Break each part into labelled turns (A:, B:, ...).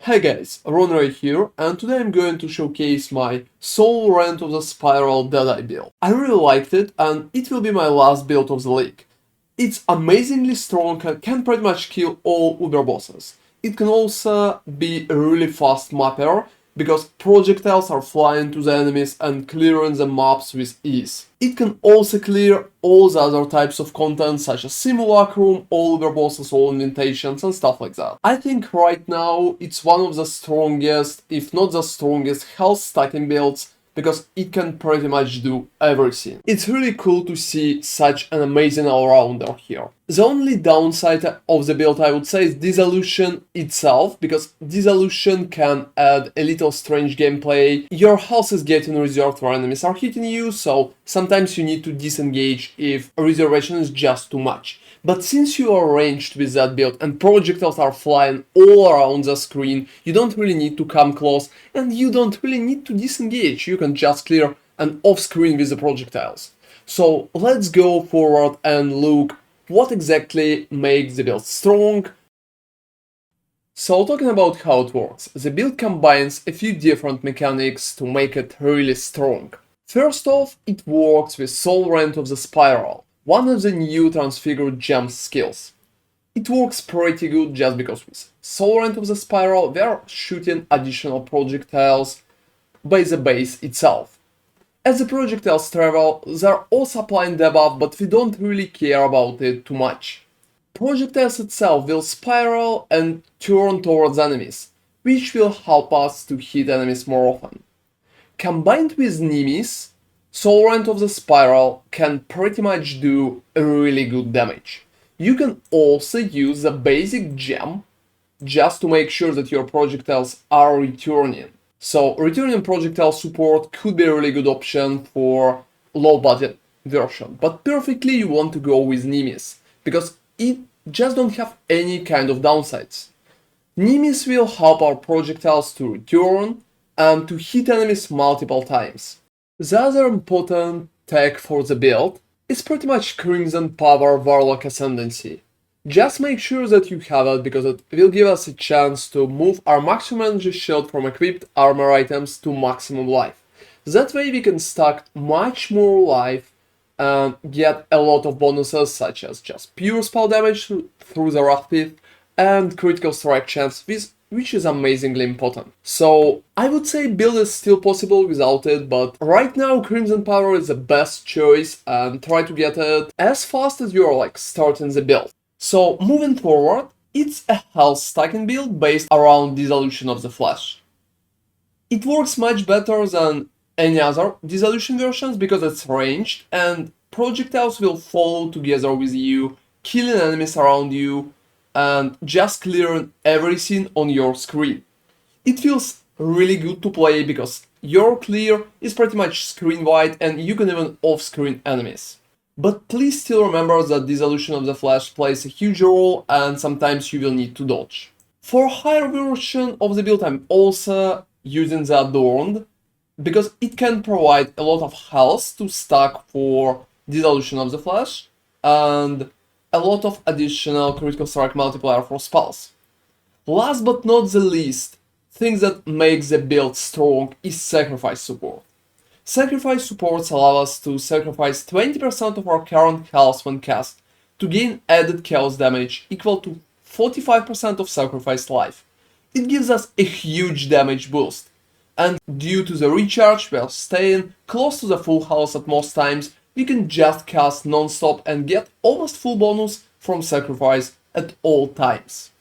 A: Hey guys, Ronray here, and today I'm going to showcase my Soulrend of the Spiral Deadeye build. I really liked it, and it will be my last build of the league. It's amazingly strong and can pretty much kill all Uber bosses. It can also be a really fast mapper, because projectiles are flying to the enemies and clearing the maps with ease. It can also clear all the other types of content such as Simulacrum, all Uber bosses, all invitations and stuff like that. I think right now it's one of the strongest, if not the strongest, health stacking builds, because it can pretty much do everything. It's really cool to see such an amazing all-rounder here. The only downside of the build I would say is Dissolution itself, because Dissolution can add a little strange gameplay. Your health is getting reserved where enemies are hitting you, so sometimes you need to disengage if a reservation is just too much. But since you are ranged with that build and projectiles are flying all around the screen, you don't really need to come close and you don't really need to disengage. You can just clear and off-screen with the projectiles. So let's go forward and look what exactly makes the build strong. So talking about how it works, the build combines a few different mechanics to make it really strong. First off, it works with Soulrend of the Spiral, one of the new Transfigured Gem skills. It works pretty good just because with Soulrend of the Spiral we are shooting additional projectiles by the base itself. As the projectiles travel, they're also applying debuff, but we don't really care about it too much. Projectiles itself will spiral and turn towards enemies, which will help us to hit enemies more often. Combined with Nimis, Soulrend of the Spiral can pretty much do a really good damage. You can also use the basic gem just to make sure that your projectiles are returning. So returning projectile support could be a really good option for low budget version, but perfectly you want to go with Nimis, because it just don't have any kind of downsides. Nimis will help our projectiles to return and to hit enemies multiple times. The other important tech for the build is pretty much Crimson Power Warlock Ascendancy. Just make sure that you have it, because it will give us a chance to move our maximum energy shield from equipped armor items to maximum life. That way we can stack much more life and get a lot of bonuses such as just pure spell damage through the Rathpith and critical strike chance, which is amazingly important. So I would say build is still possible without it, but right now Crimson Power is the best choice and try to get it as fast as you are starting the build. So moving forward, it's a health stacking build based around Dissolution of the Flesh. It works much better than any other Dissolution versions because it's ranged and projectiles will follow together with you, killing enemies around you and just clearing everything on your screen. It feels really good to play because your clear is pretty much screen wide and you can even off-screen enemies. But please still remember that Dissolution of the Flesh plays a huge role and sometimes you will need to dodge. For a higher version of the build I'm also using the Adorned, because it can provide a lot of health to stack for Dissolution of the Flesh and a lot of additional critical strike multiplier for spells. Last but not the least, thing that makes the build strong is Sacrifice support. Sacrifice supports allow us to sacrifice 20% of our current health when cast to gain added chaos damage equal to 45% of sacrificed life. It gives us a huge damage boost, and due to the recharge we are staying close to the full health at most times, we can just cast non-stop and get almost full bonus from Sacrifice at all times.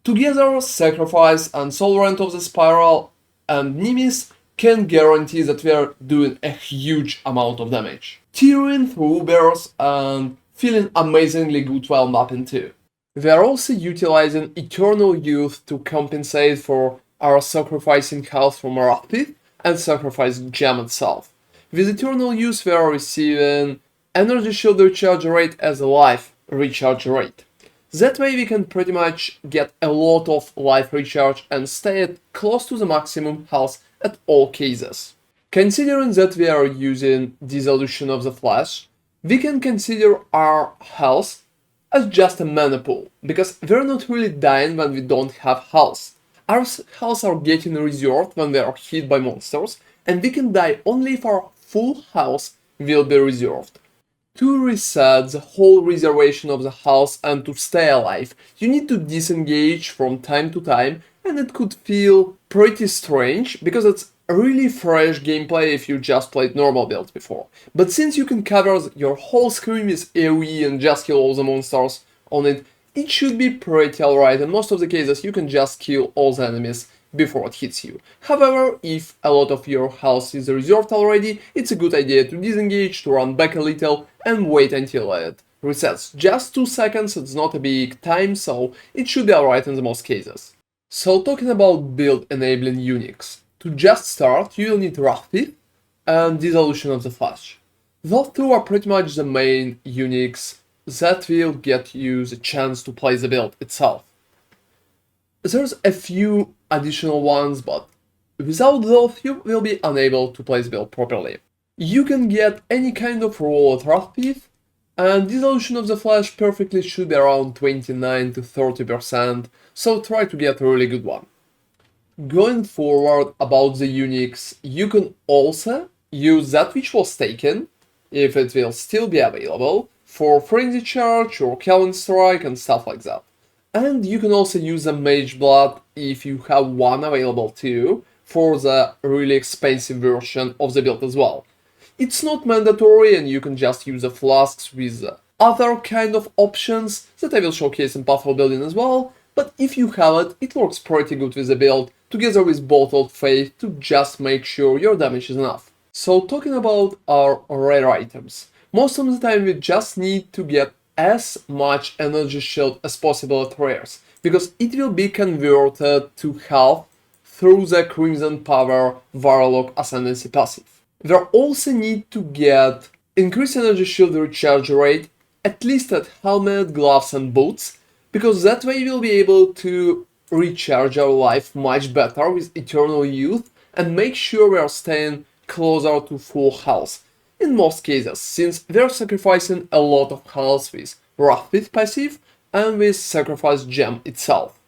A: Together, Sacrifice and Soulrend of the Spiral and Nimis can guarantee that we are doing a huge amount of damage, tearing through Ubers and feeling amazingly good while mapping too. We are also utilizing Eternal Youth to compensate for our sacrificing health from Rathpith and Sacrificed Gem itself. With Eternal Youth we are receiving energy shield recharge rate as a life recharge rate. That way we can pretty much get a lot of life recharge and stay at close to the maximum health at all cases. Considering that we are using Dissolution of the Flesh, we can consider our health as just a mana pool, because we're not really dying when we don't have health. Our health are getting reserved when they are hit by monsters, and we can die only if our full health will be reserved. To reset the whole reservation of the health and to stay alive, you need to disengage from time to time, and it could feel pretty strange because it's really fresh gameplay if you just played normal builds before. But since you can cover your whole screen with AoE and just kill all the monsters on it, it should be pretty alright. In most of the cases you can just kill all the enemies before it hits you. However, if a lot of your health is reserved already, it's a good idea to disengage, to run back a little and wait until it resets. Just 2 seconds, it's not a big time, so it should be alright in the most cases. So talking about build enabling uniques. To just start, you'll need Rathpith and Dissolution of the Flesh. Those two are pretty much the main uniques that will get you the chance to play the build itself. There's a few additional ones, but without those you will be unable to play the build properly. You can get any kind of roll at Rathpith, and Dissolution of the Flesh perfectly should be around 29 to 30%, so try to get a really good one. Going forward about the uniques, you can also use that which was taken, if it will still be available, for Frenzy Charge or Calvin Strike and stuff like that. And you can also use a Mage Blood if you have one available too, for the really expensive version of the build as well. It's not mandatory and you can just use the Flasks with other kind of options that I will showcase in Pathful Building as well, but if you have it, it works pretty good with the build, together with Bottled Faith to just make sure your damage is enough. So talking about our rare items, most of the time we just need to get as much energy shield as possible at rares, because it will be converted to health through the Crimson Power Warlock Ascendancy passive. We also need to get increased energy shield recharge rate, at least at helmet, gloves and boots, because that way we'll be able to recharge our life much better with Eternal Youth and make sure we are staying closer to full health. In most cases, since we're sacrificing a lot of health with Rathpith passive and with Sacrificed Gem itself.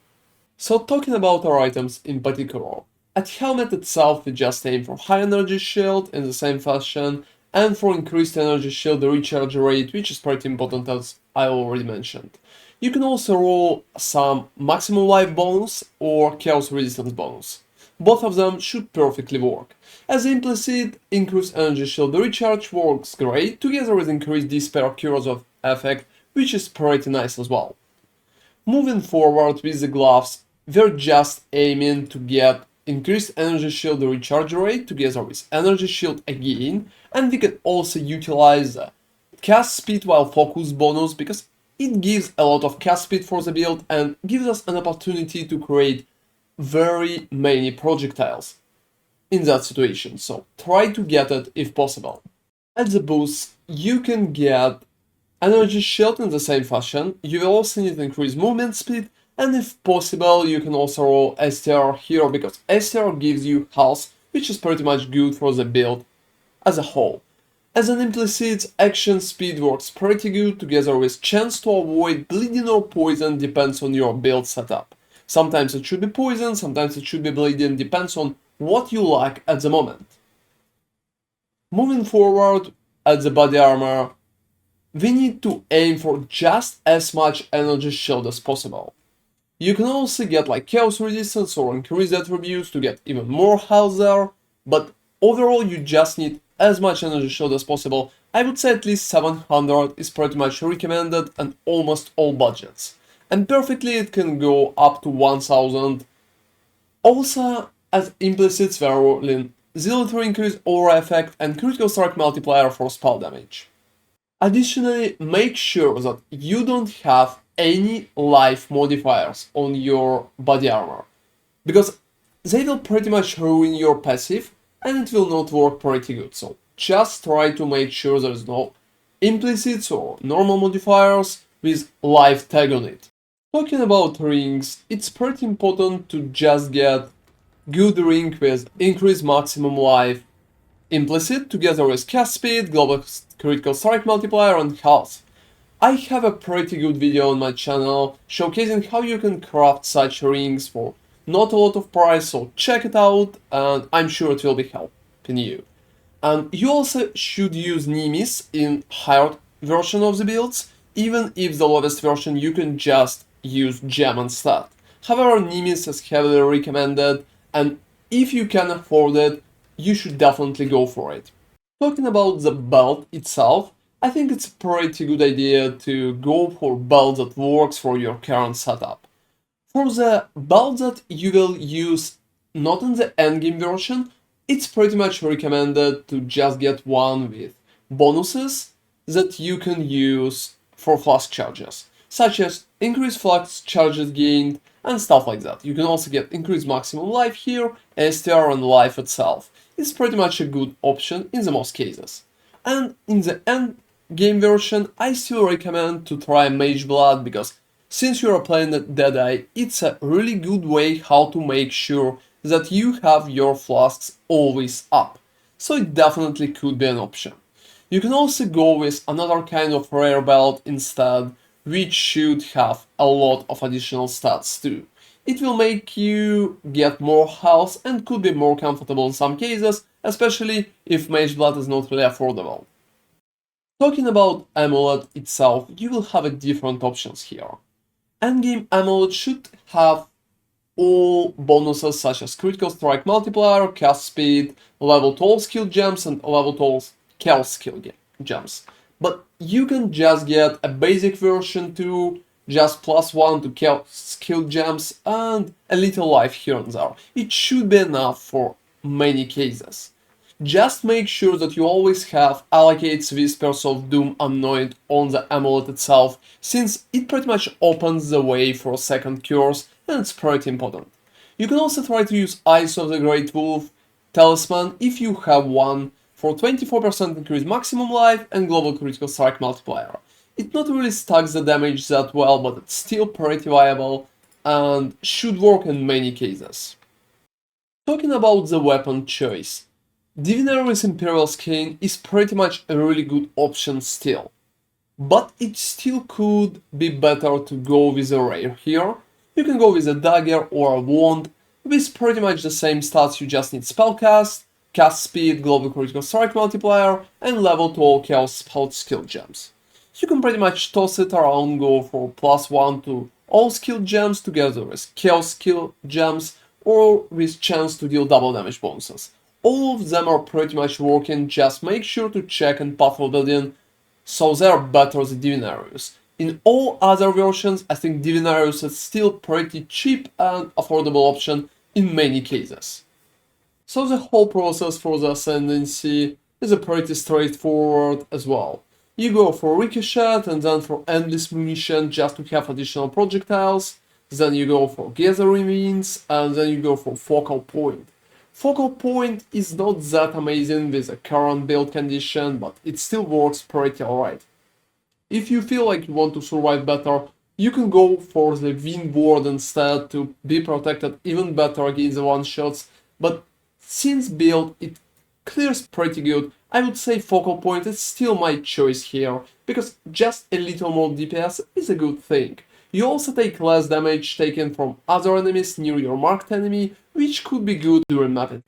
A: So talking about our items in particular, at Helmet itself we just aim for high energy shield in the same fashion, and for increased energy shield recharge rate, which is pretty important as I already mentioned. You can also roll some maximum life bonus or chaos resistance bonus. Both of them should perfectly work. As implicit, increased energy shield recharge works great, together with increased despair cures of effect, which is pretty nice as well. Moving forward with the gloves, we're just aiming to get increased energy shield recharge rate together with energy shield again, and we can also utilize the cast speed while focus bonus because it gives a lot of cast speed for the build and gives us an opportunity to create very many projectiles in that situation, so try to get it if possible. At the boost, you can get energy shield in the same fashion, you will also need increased movement speed, and if possible you can also roll STR here because STR gives you health, which is pretty much good for the build as a whole. As an implicit, action speed works pretty good together with chance to avoid bleeding or poison, depends on your build setup. Sometimes it should be poison, sometimes it should be bleeding, depends on what you like at the moment. Moving forward, at the body armor, we need to aim for just as much energy shield as possible. You can also get like chaos resistance or increased attributes to get even more health there, but overall you just need as much energy shield as possible. I would say at least 700 is pretty much recommended on almost all budgets. And perfectly it can go up to 1000. Also, as implicits we are rolling zealotry increase, aura effect and critical strike multiplier for spell damage. Additionally, make sure that you don't have any life modifiers on your body armor, because they will pretty much ruin your passive and it will not work pretty good, so just try to make sure there's no implicits or normal modifiers with life tag on it. Talking about rings, it's pretty important to just get good ring with increased maximum life implicit together with cast speed, global critical strike multiplier and health. I have a pretty good video on my channel showcasing how you can craft such rings for not a lot of price, so check it out and I'm sure it will be helping you. And you also should use Nemes in higher version of the builds, even if the lowest version you can just use Gem instead. However, Nemes is heavily recommended, and if you can afford it, you should definitely go for it. Talking about the belt itself, I think it's a pretty good idea to go for belt that works for your current setup. For the belt that you will use not in the endgame version, it's pretty much recommended to just get one with bonuses that you can use for flask charges, such as increased flask charges gained and stuff like that. You can also get increased maximum life here, STR and life itself. It's pretty much a good option in the most cases. And in the end game version, I still recommend to try Mage Blood because since you are playing Deadeye, it's a really good way how to make sure that you have your flasks always up. So it definitely could be an option. You can also go with another kind of rare belt instead, which should have a lot of additional stats too. It will make you get more health and could be more comfortable in some cases, especially if Mage Blood is not really affordable. Talking about Amulet itself, you will have different options here. Endgame Amulet should have all bonuses such as critical strike multiplier, cast speed, level 12 skill gems and level 12 Chaos skill gems. But you can just get a basic version too, just +1 to Chaos skill gems and a little life here and there. It should be enough for many cases. Just make sure that you always have allocates Whispers of Doom Anoint on the amulet itself, since it pretty much opens the way for second cures and it's pretty important. You can also try to use Eyes of the Great Wolf Talisman if you have one for 24% increased maximum life and global critical strike multiplier. It not really stacks the damage that well, but it's still pretty viable and should work in many cases. Talking about the weapon choice, Divinary's Imperial Skin is pretty much a really good option still, but it still could be better to go with a rare here. You can go with a dagger or a wand with pretty much the same stats, you just need spellcast, cast speed, global critical strike multiplier, and level 12 chaos spell skill gems. You can pretty much toss it around, go for +1 to all skill gems together with chaos skill gems or with chance to deal double damage bonuses. All of them are pretty much working, just make sure to check in Pathful Building so they are better than Divinarius. In all other versions, I think Divinarius is still pretty cheap and affordable option in many cases. So the whole process for the Ascendancy is a pretty straightforward as well. You go for Ricochet and then for Endless Munition just to have additional projectiles, then you go for Gathering Winds and then you go for Focal Point. Focal Point is not that amazing with the current build condition, but it still works pretty alright. If you feel like you want to survive better, you can go for the Wind Ward instead to be protected even better against the one-shots, but since build it clears pretty good, I would say Focal Point is still my choice here, because just a little more DPS is a good thing. You also take less damage taken from other enemies near your marked enemy, which could be good during mapping.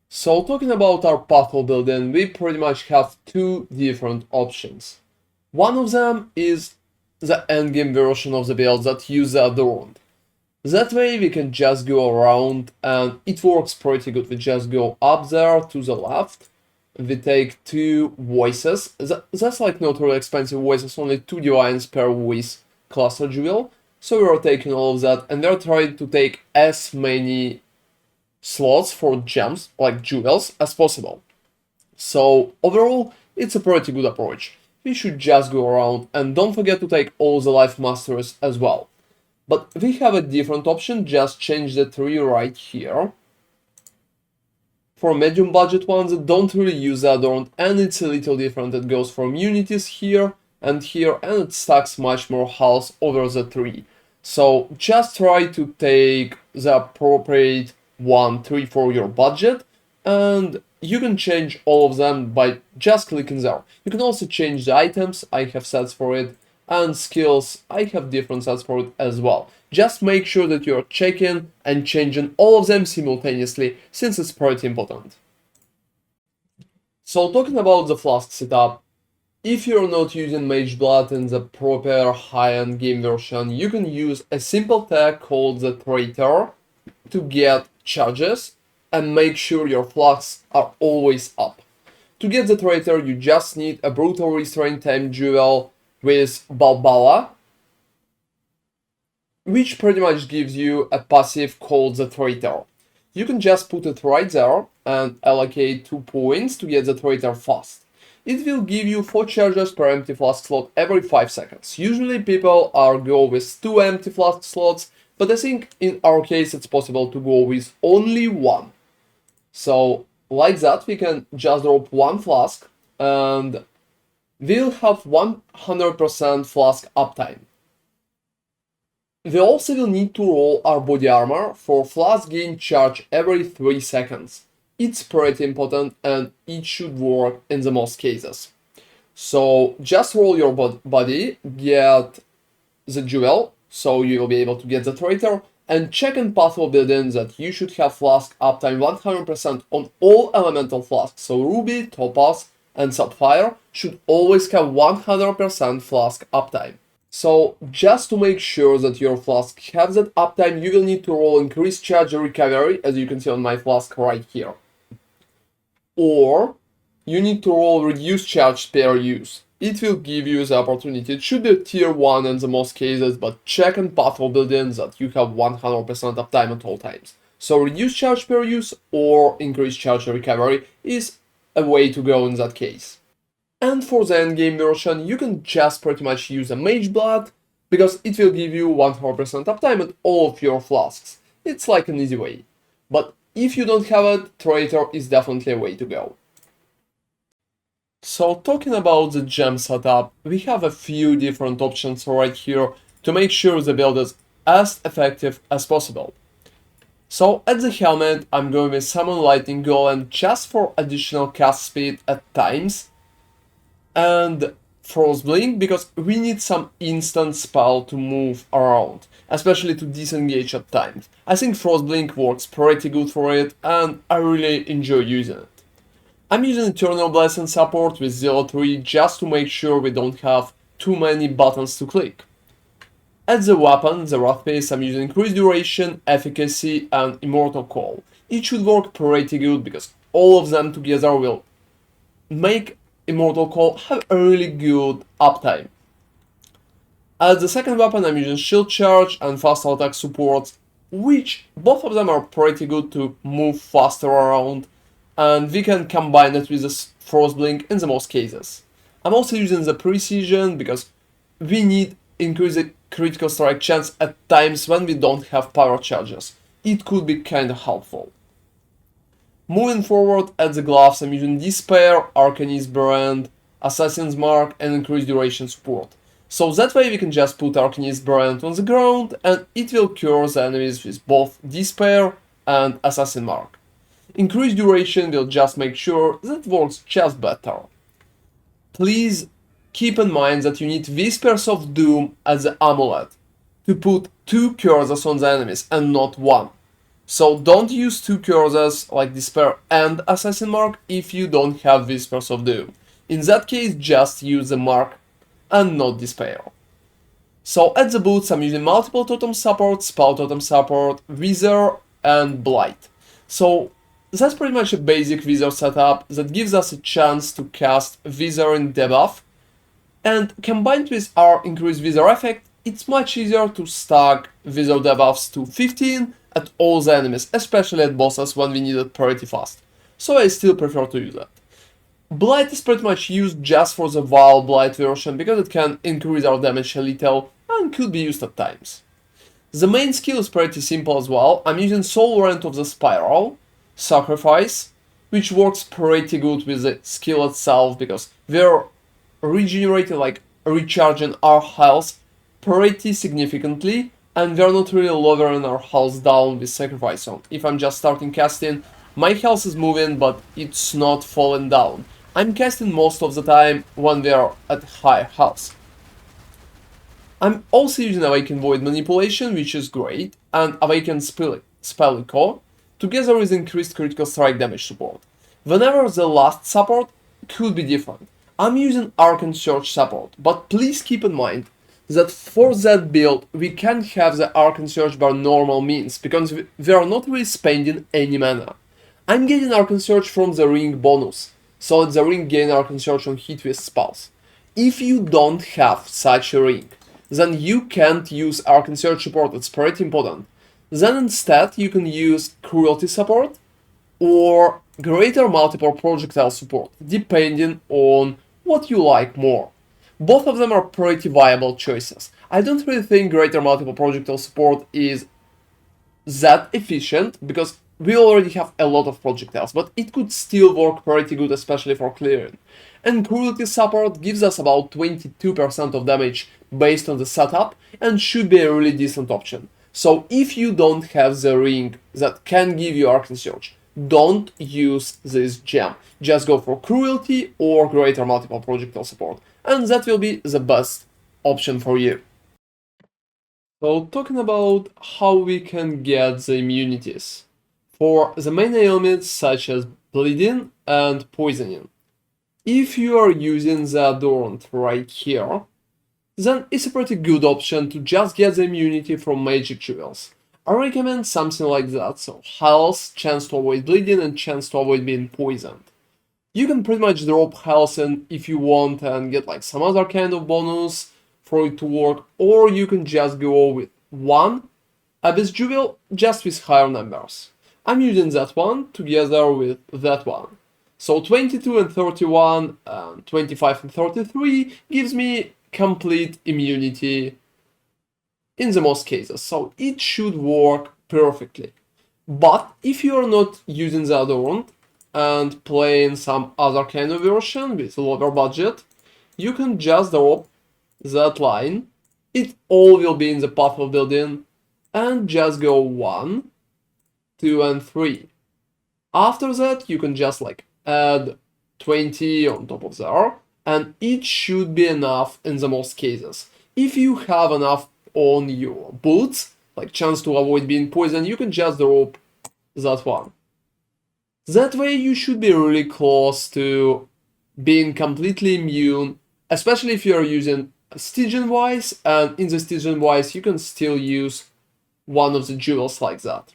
A: So talking about our Pathful building, we pretty much have two different options. One of them is the endgame version of the build that use the Adorned. That way we can just go around and it works pretty good. We just go up there to the left, we take two voices, that's like not really expensive voices, only 2 divines per voice cluster jewel. So we're taking all of that and we're trying to take as many slots for gems, like jewels, as possible. So overall, it's a pretty good approach. We should just go around and don't forget to take all the life masters as well. But we have a different option, just change the tree right here. For medium budget ones that don't really use the Adorned and it's a little different, it goes for immunities here and it stacks much more health over the tree. So just try to take the appropriate tree for your budget and you can change all of them by just clicking there. You can also change the items, I have sets for it, and skills, I have different sets for it as well. Just make sure that you're checking and changing all of them simultaneously, since it's pretty important. So talking about the Flask setup, if you're not using Mage Blood in the proper high-end game version, you can use a simple tag called the Traitor to get charges and make sure your flasks are always up. To get the Traitor, you just need a Brutal Restraint Time Jewel with Balbala, which pretty much gives you a passive called the Traitor. You can just put it right there and allocate 2 points to get the Traitor fast. It will give you 4 charges per empty flask slot every 5 seconds. Usually people go with 2 empty flask slots, but I think in our case it's possible to go with only 1. So like that we can just drop 1 flask and we'll have 100% flask uptime. We also will need to roll our body armor for flask gain charge every 3 seconds. It's pretty important and it should work in the most cases. So just roll your body, get the jewel, so you will be able to get the Traitor, and check in Path of Building that you should have flask uptime 100% on all elemental flasks. So Ruby, Topaz, and Sapphire should always have 100% flask uptime. So just to make sure that your flask has that uptime, you will need to roll increased charge recovery, as you can see on my flask right here. Or you need to roll reduced charge per use. It will give you the opportunity. It should be tier 1 in the most cases, but check in Path of Building that you have 100% uptime at all times. So reduced charge per use or increased charge recovery is a way to go in that case. And for the endgame version, you can just pretty much use a Mage Blood, because it will give you 100% uptime at all of your flasks. It's like an easy way. But if you don't have it, Traitor is definitely a way to go. So talking about the gem setup, we have a few different options right here to make sure the build is as effective as possible. So at the helmet, I'm going with Summon Lightning Golem just for additional cast speed at times, and Frostblink because we need some instant spell to move around, especially to disengage at times. I think Frostblink works pretty good for it and I really enjoy using it. I'm using Eternal Blessing support with 0-3 just to make sure we don't have too many buttons to click. As the weapon, the Rathpith, I'm using Increased Duration, Efficacy and Immortal Call. It should work pretty good because all of them together will make Immortal Call have a really good uptime. As the second weapon, I'm using Shield Charge and Fast Attack support, which both of them are pretty good to move faster around, and we can combine it with the Frostblink in the most cases. I'm also using the Precision because we need increased critical strike chance at times when we don't have power charges. It could be kinda helpful. Moving forward, at the gloves, I'm using Despair, Arcane's Brand, Assassin's Mark, and Increased Duration support. So that way we can just put Arcane's Brand on the ground and it will cure the enemies with both Despair and Assassin Mark. Increased Duration will just make sure that works just better. Please keep in mind that you need Whispers of Doom as the amulet to put 2 curses on the enemies and not 1. So don't use 2 curses like Despair and Assassin Mark if you don't have Whispers of Doom. In that case, just use the Mark and not Despair. So at the boots, I'm using multiple totem support, spell totem support, Wither and Blight. So that's pretty much a basic Wither setup that gives us a chance to cast Wither in debuff, and combined with our increased Wither effect, it's much easier to stack Wither debuffs to 15 at all the enemies, especially at bosses when we need it pretty fast. So I still prefer to use that. Blight is pretty much used just for the Wild Blight version because it can increase our damage a little and could be used at times. The main skill is pretty simple as well. I'm using Soulrend of the Spiral, Sacrifice, which works pretty good with the skill itself because we're regenerating, like recharging our health pretty significantly, and we're not really lowering our health down with Sacrifice. So if I'm just starting casting, my health is moving but it's not falling down. I'm casting most of the time when we are at high health. I'm also using Awakened Void Manipulation, which is great, and Awakened Spell Echo, together with increased critical strike damage support. Whenever the last support could be different. I'm using Arcane Search support, but please keep in mind that for that build we can't have the Arcane Search by normal means, because we are not really spending any mana. I'm getting Arcane Search from the ring bonus, so that the ring gain Arcane Search on hit with spells. If you don't have such a ring, then you can't use Arcane Search support, it's pretty important. Then instead you can use Cruelty support or Greater Multiple Projectile support, depending on what you like more. Both of them are pretty viable choices. I don't really think Greater Multiple Projectile support is that efficient, because we already have a lot of projectiles, but it could still work pretty good, especially for clearing. And Cruelty support gives us about 22% of damage based on the setup, and should be a really decent option. So if you don't have the ring that can give you Arcane Search, don't use this gem. Just go for Cruelty or Greater Multiple Projectile support, and that will be the best option for you. So talking about how we can get the immunities for the main ailments such as bleeding and poisoning. If you are using the Adorned right here, then it's a pretty good option to just get the immunity from magic jewels. I recommend something like that, so health, chance to avoid bleeding, and chance to avoid being poisoned. You can pretty much drop health in if you want and get like some other kind of bonus for it to work, or you can just go with one Abyss Jewel just with higher numbers. I'm using that one together with that one. So 22 and 31 and 25 and 33 gives me complete immunity in the most cases, so it should work perfectly. But if you are not using the Adorned and playing some other kind of version with lower budget, you can just drop that line, it all will be in the path of building, and just go 1, 2 and 3. After that you can just like add 20 on top of there, and it should be enough in the most cases. If you have enough on your boots, like chance to avoid being poisoned, you can just drop that one. That way you should be really close to being completely immune, especially if you are using Stygian Wise, and in the Stygian Wise you can still use one of the jewels like that.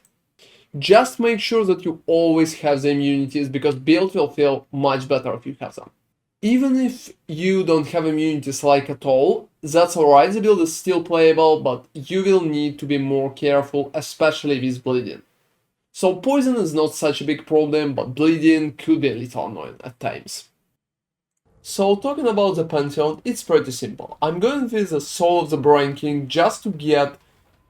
A: Just make sure that you always have the immunities, because build will feel much better if you have them. Even if you don't have immunities like at all, that's alright, the build is still playable, but you will need to be more careful, especially with bleeding. So poison is not such a big problem, but bleeding could be a little annoying at times. So talking about the Pantheon, it's pretty simple. I'm going with the Soul of the Brine King just to get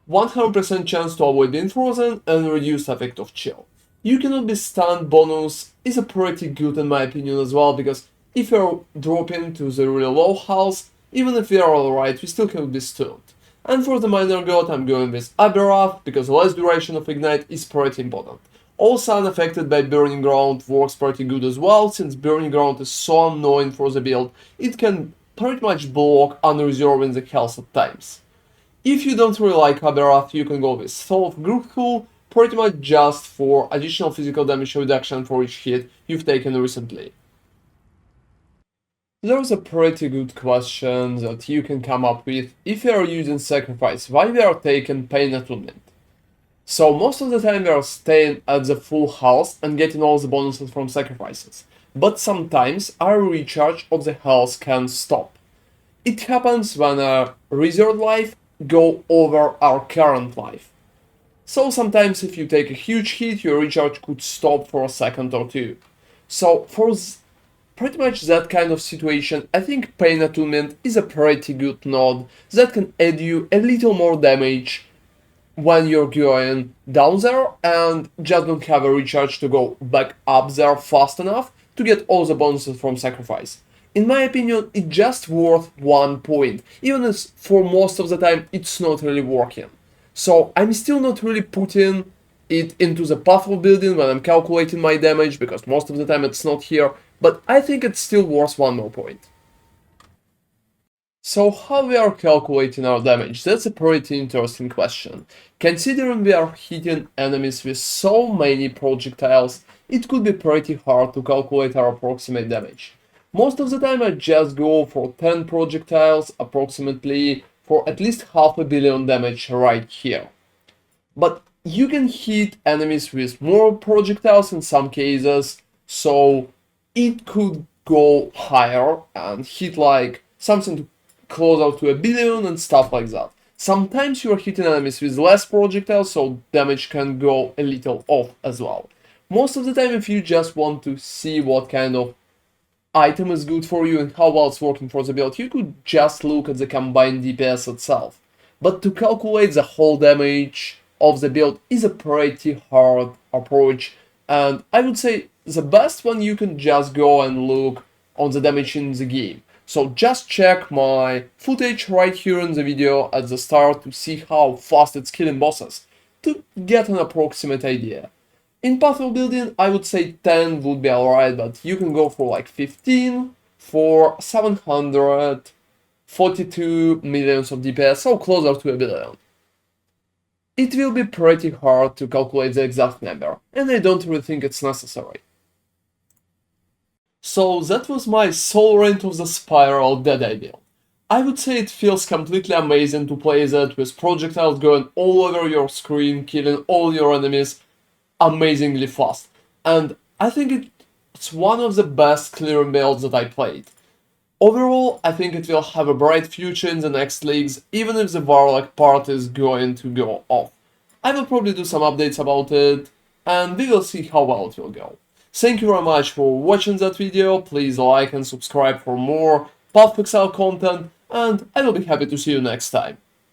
A: 100% chance to avoid being frozen and reduce effect of chill. You cannot be stunned bonus is a pretty good in my opinion as well, because if you're dropping to the really low health, even if we are alright, we still can be stunned. And for the Minor God, I'm going with Aberrath, because less duration of Ignite is pretty important. Also unaffected by Burning Ground works pretty good as well, since Burning Ground is so annoying for the build, it can pretty much block unreserving the health at times. If you don't really like Aberrath, you can go with Soul of Groothul, pretty much just for additional physical damage reduction for each hit you've taken recently. There's a pretty good question that you can come up with if you are using Sacrifice, why we are taking Pain Attunement. So most of the time we are staying at the full health and getting all the bonuses from Sacrifices, but sometimes our recharge of the health can stop. It happens when our reserved life go over our current life. So sometimes if you take a huge hit, your recharge could stop for a second or two. So for pretty much that kind of situation, I think Pain Attunement is a pretty good node that can add you a little more damage when you're going down there and just don't have a recharge to go back up there fast enough to get all the bonuses from Sacrifice. In my opinion, it's just worth 1 point, even if for most of the time it's not really working. So I'm still not really putting it into the path of building when I'm calculating my damage, because most of the time it's not here, but I think it's still worth 1 more point. So how we are calculating our damage? That's a pretty interesting question. Considering we are hitting enemies with so many projectiles, it could be pretty hard to calculate our approximate damage. Most of the time I just go for 10 projectiles approximately for at least half a billion damage right here. But you can hit enemies with more projectiles in some cases, so it could go higher and hit like something closer to a billion and stuff like that. Sometimes you are hitting enemies with less projectiles, so damage can go a little off as well. Most of the time, if you just want to see what kind of item is good for you and how well it's working for the build, you could just look at the combined DPS itself. But to calculate the whole damage of the build is a pretty hard approach, and I would say the best one you can just go and look on the damage in the game. So just check my footage right here in the video at the start to see how fast it's killing bosses, to get an approximate idea. In pathway building, I would say 10 would be alright, but you can go for like 15 for 742 millions of DPS, so closer to a billion. It will be pretty hard to calculate the exact number, and I don't really think it's necessary. So that was my Soulrend of the Spiral Deadeye build. I would say it feels completely amazing to play that with projectiles going all over your screen, killing all your enemies amazingly fast. And I think it's one of the best clearing builds that I played. Overall, I think it will have a bright future in the next leagues, even if the Warlock part is going to go off. I will probably do some updates about it, and we will see how well it will go. Thank you very much for watching that video, please like and subscribe for more Path of Exile content, and I will be happy to see you next time.